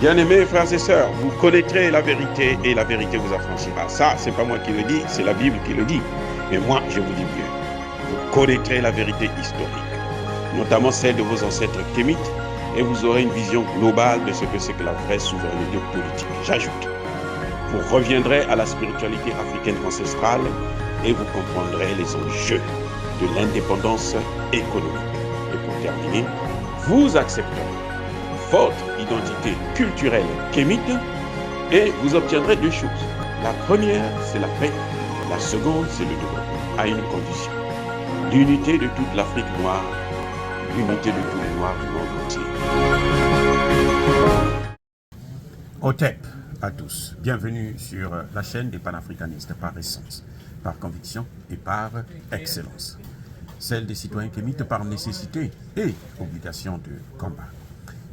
Bien-aimés frères et sœurs, vous connaîtrez la vérité et la vérité vous affranchira. Ça, c'est pas moi qui le dis, c'est la Bible qui le dit. Mais moi, je vous dis mieux. Vous connaîtrez la vérité historique, notamment celle de vos ancêtres kémites, et vous aurez une vision globale de ce que c'est que la vraie souveraineté politique. J'ajoute, vous reviendrez à la spiritualité africaine ancestrale et vous comprendrez les enjeux de l'indépendance économique. Et pour terminer, vous accepterez votre identité culturelle kémite et vous obtiendrez deux choses. La première, c'est la paix. La seconde, c'est le développement, à une condition. L'unité de toute l'Afrique noire, l'unité de tous les Noirs du monde entier. Otep à tous. Bienvenue sur la chaîne des panafricanistes par essence, par conviction et par excellence. Celle des citoyens kémites par nécessité et obligation de combat.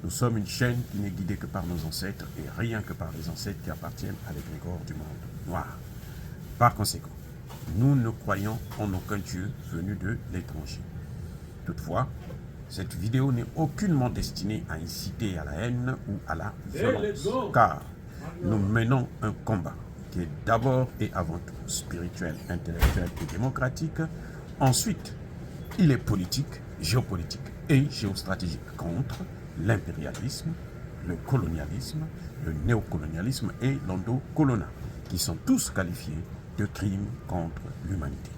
Nous sommes une chaîne qui n'est guidée que par nos ancêtres et rien que par les ancêtres qui appartiennent à l'égrégore du monde noir. Par conséquent, nous ne croyons en aucun Dieu venu de l'étranger. Toutefois, cette vidéo n'est aucunement destinée à inciter à la haine ou à la violence, car nous menons un combat qui est d'abord et avant tout spirituel, intellectuel et démocratique. Ensuite, il est politique, géopolitique et géostratégique contre l'impérialisme, le colonialisme, le néocolonialisme et l'endocoloniat, qui sont tous qualifiés de crimes contre l'humanité.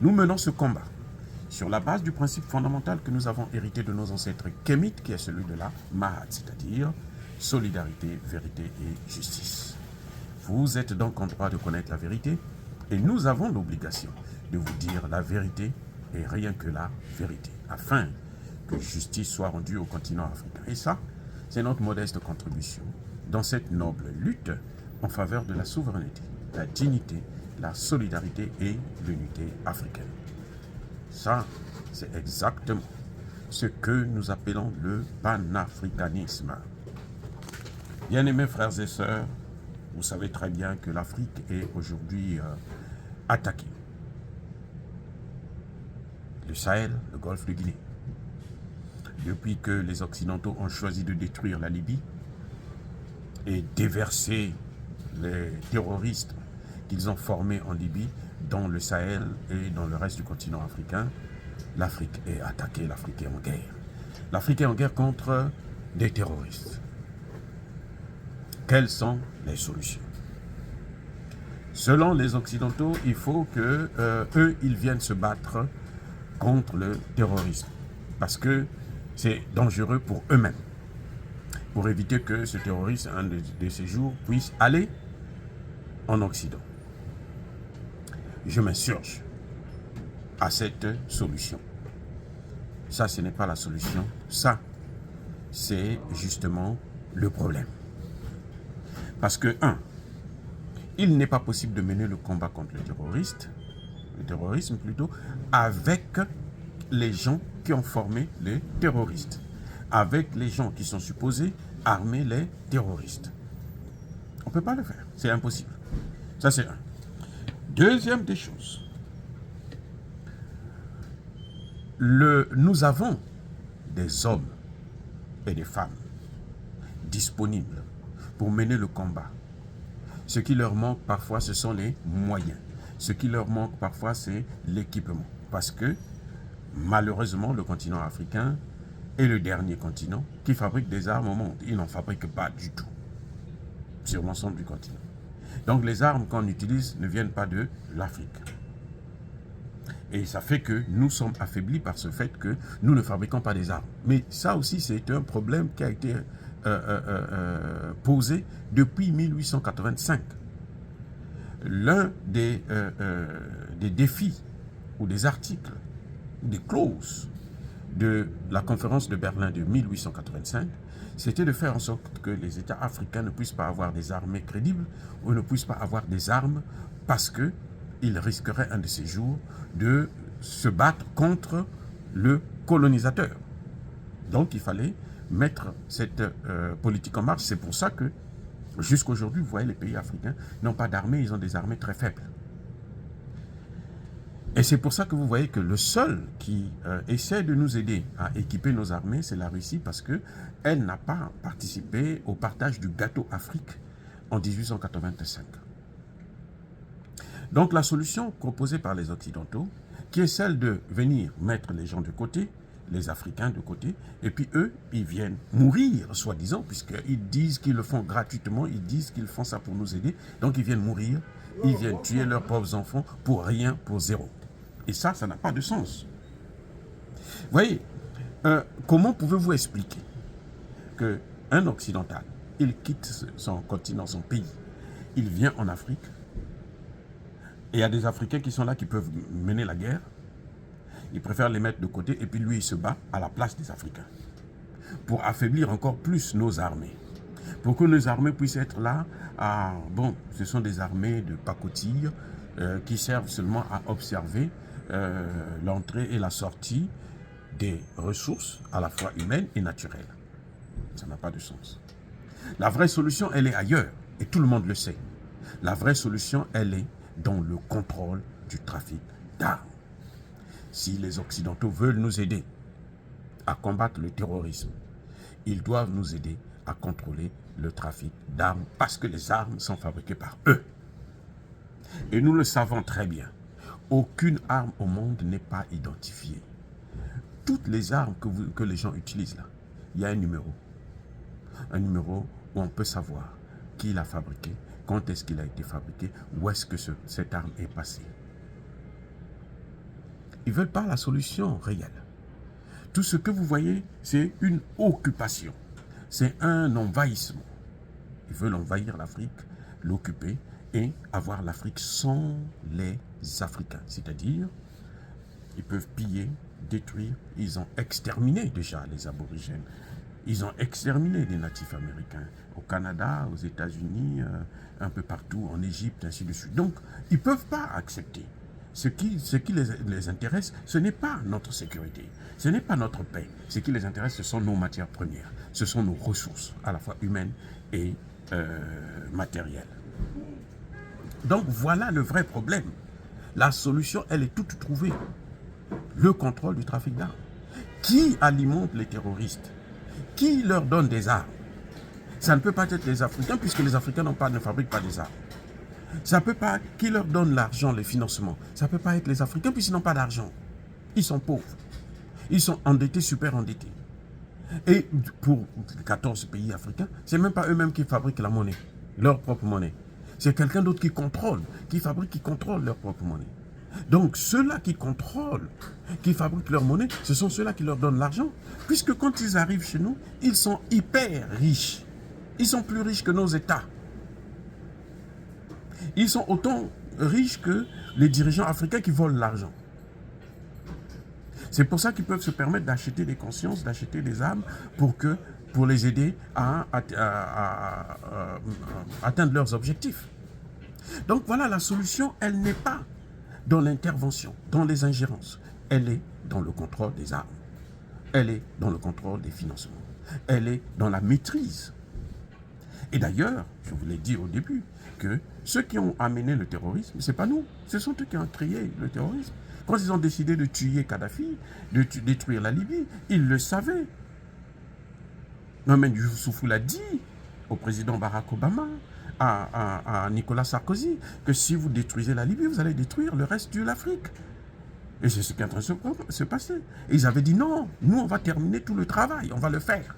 Nous menons ce combat sur la base du principe fondamental que nous avons hérité de nos ancêtres kémites, qui est celui de la Mahat, c'est-à-dire solidarité, vérité et justice. Vous êtes donc en droit de connaître la vérité et nous avons l'obligation de vous dire la vérité et rien que la vérité, afin que justice soit rendue au continent africain. Et ça, c'est notre modeste contribution dans cette noble lutte en faveur de la souveraineté, la dignité, la solidarité et l'unité africaine. Ça, c'est exactement ce que nous appelons le panafricanisme. Bien-aimés frères et sœurs, vous savez très bien que l'Afrique est aujourd'hui attaquée. Le Sahel, le golfe de Guinée. Depuis que les Occidentaux ont choisi de détruire la Libye et déverser les terroristes qu'ils ont formés en Libye, dans le Sahel et dans le reste du continent africain, l'Afrique est attaquée, l'Afrique est en guerre. L'Afrique est en guerre contre des terroristes. Quelles sont les solutions? Selon les Occidentaux, il faut que eux, ils viennent se battre contre le terrorisme, parce que c'est dangereux pour eux-mêmes, pour éviter que ce terroriste, un de ces jours, puisse aller en Occident. Je m'insurge à cette solution. Ça, ce n'est pas la solution. Ça, c'est justement le problème. Parce que, il n'est pas possible de mener le combat contre le terrorisme plutôt, avec les gens qui ont formé les terroristes, avec les gens qui sont supposés armer les terroristes. On ne peut pas le faire, c'est impossible. Ça, c'est un. Deuxième des choses, nous avons des hommes et des femmes disponibles pour mener le combat. Ce qui leur manque parfois, ce sont les moyens. Ce qui leur manque parfois, c'est l'équipement. Parce que, malheureusement, le continent africain est le dernier continent qui fabrique des armes au monde. Il n'en fabrique pas du tout sur l'ensemble du continent. Donc les armes qu'on utilise ne viennent pas de l'Afrique. Et ça fait que nous sommes affaiblis par ce fait que nous ne fabriquons pas des armes. Mais ça aussi, c'est un problème qui a été posé depuis 1885. L'un des défis ou des articles, des clauses de la conférence de Berlin de 1885, c'était de faire en sorte que les États africains ne puissent pas avoir des armées crédibles ou ne puissent pas avoir des armes parce qu'ils risqueraient un de ces jours de se battre contre le colonisateur. Donc il fallait mettre cette politique en marche. C'est pour ça que jusqu'à aujourd'hui, vous voyez, les pays africains n'ont pas d'armée, ils ont des armées très faibles. Et c'est pour ça que vous voyez que le seul qui essaie de nous aider à équiper nos armées, c'est la Russie, parce qu'elle n'a pas participé au partage du gâteau Afrique en 1885. Donc la solution proposée par les Occidentaux, qui est celle de venir mettre les gens de côté, les Africains de côté, et puis eux, ils viennent mourir, soi-disant, puisqu'ils disent qu'ils le font gratuitement, ils disent qu'ils font ça pour nous aider, donc ils viennent mourir, ils viennent tuer leurs pauvres enfants pour rien, pour zéro. Et ça n'a pas de sens. Vous voyez, comment pouvez-vous expliquer qu'un occidental, il quitte son continent, son pays, il vient en Afrique, et il y a des Africains qui sont là, qui peuvent mener la guerre, il préfère les mettre de côté, et puis lui, il se bat à la place des Africains, pour affaiblir encore plus nos armées, pour que nos armées puissent être là, bon, ce sont des armées de pacotille, qui servent seulement à observer l'entrée et la sortie des ressources à la fois humaines et naturelles. Ça n'a pas de sens. La vraie solution, elle est ailleurs, et tout le monde le sait. La vraie solution, elle est dans le contrôle du trafic d'armes. Si les Occidentaux veulent nous aider à combattre le terrorisme, ils doivent nous aider à contrôler le trafic d'armes, parce que les armes sont fabriquées par eux. Et nous le savons très bien. Aucune arme au monde n'est pas identifiée. Toutes les armes que les gens utilisent là, il y a un numéro. Un numéro où on peut savoir qui l'a fabriqué, quand est-ce qu'il a été fabriqué, où est-ce que cette arme est passée. Ils ne veulent pas la solution réelle. Tout ce que vous voyez, c'est une occupation. C'est un envahissement. Ils veulent envahir l'Afrique, l'occuper, et avoir l'Afrique sans les Africains. C'est-à-dire, ils peuvent piller, détruire. Ils ont exterminé déjà les aborigènes. Ils ont exterminé les natifs américains. Au Canada, aux États-Unis, un peu partout, en Égypte, ainsi de suite. Donc, ils ne peuvent pas accepter. Ce qui les intéresse, ce n'est pas notre sécurité, ce n'est pas notre paix. Ce qui les intéresse, ce sont nos matières premières. Ce sont nos ressources, à la fois humaines et matérielles. Donc voilà le vrai problème. La solution, elle est toute trouvée. Le contrôle du trafic d'armes. Qui alimente les terroristes? Qui leur donne des armes? Ça ne peut pas être les Africains, puisque les Africains ne fabriquent pas des armes. Ça peut pas, qui leur donne l'argent, les financements? Ça ne peut pas être les Africains, puisqu'ils n'ont pas d'argent. Ils sont pauvres. Ils sont endettés, super endettés. Et pour 14 pays africains, ce n'est même pas eux-mêmes qui fabriquent la monnaie, leur propre monnaie. C'est quelqu'un d'autre qui contrôle, qui fabrique, qui contrôle leur propre monnaie. Donc ceux-là qui contrôlent, qui fabriquent leur monnaie, ce sont ceux-là qui leur donnent l'argent. Puisque quand ils arrivent chez nous, ils sont hyper riches. Ils sont plus riches que nos États. Ils sont autant riches que les dirigeants africains qui volent l'argent. C'est pour ça qu'ils peuvent se permettre d'acheter des consciences, d'acheter des armes pour les aider à atteindre leurs objectifs. Donc voilà, la solution, elle n'est pas dans l'intervention, dans les ingérences. Elle est dans le contrôle des armes. Elle est dans le contrôle des financements. Elle est dans la maîtrise. Et d'ailleurs, je vous l'ai dit au début, que ceux qui ont amené le terrorisme, ce n'est pas nous, ce sont eux qui ont créé le terrorisme. Quand ils ont décidé de tuer Kadhafi, de détruire la Libye, ils le savaient. Mohamed Youssoufou l'a dit au président Barack Obama, à Nicolas Sarkozy, que si vous détruisez la Libye, vous allez détruire le reste de l'Afrique. Et c'est ce qui est en train de se passer. Et ils avaient dit non, nous on va terminer tout le travail, on va le faire.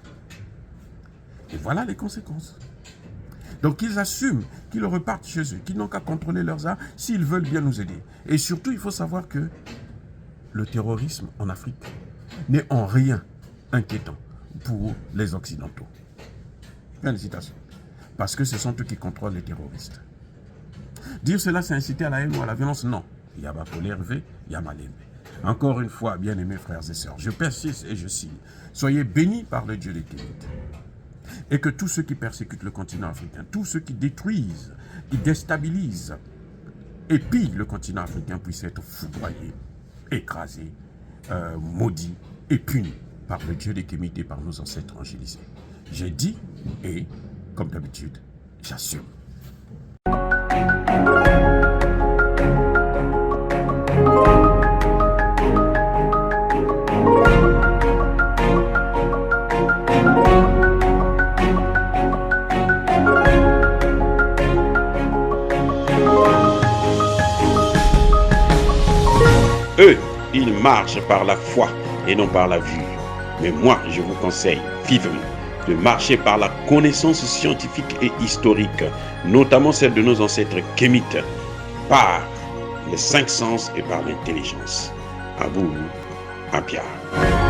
Et voilà les conséquences. Donc ils assument qu'ils repartent chez eux, qu'ils n'ont qu'à contrôler leurs armes s'ils veulent bien nous aider. Et surtout, il faut savoir que le terrorisme en Afrique n'est en rien inquiétant pour les Occidentaux. Félicitations. Parce que ce sont eux qui contrôlent les terroristes. Dire cela, c'est inciter à la haine ou à la violence? Non. Il y a Hervé, il y a Malembe. Encore une fois, bien-aimés frères et sœurs, je persiste et je signe. Soyez bénis par le Dieu des Kémites. Et que tous ceux qui persécutent le continent africain, tous ceux qui détruisent, qui déstabilisent et pillent le continent africain puissent être foudroyés, écrasés, maudits et punis par le Dieu des Kémites et par nos ancêtres angélisés. J'ai dit et, comme d'habitude, j'assume. ils marchent par la foi et non par la vue. Mais moi, je vous conseille vivement de marcher par la connaissance scientifique et historique, notamment celle de nos ancêtres kémites, par les 5 sens et par l'intelligence. À vous, à Pierre.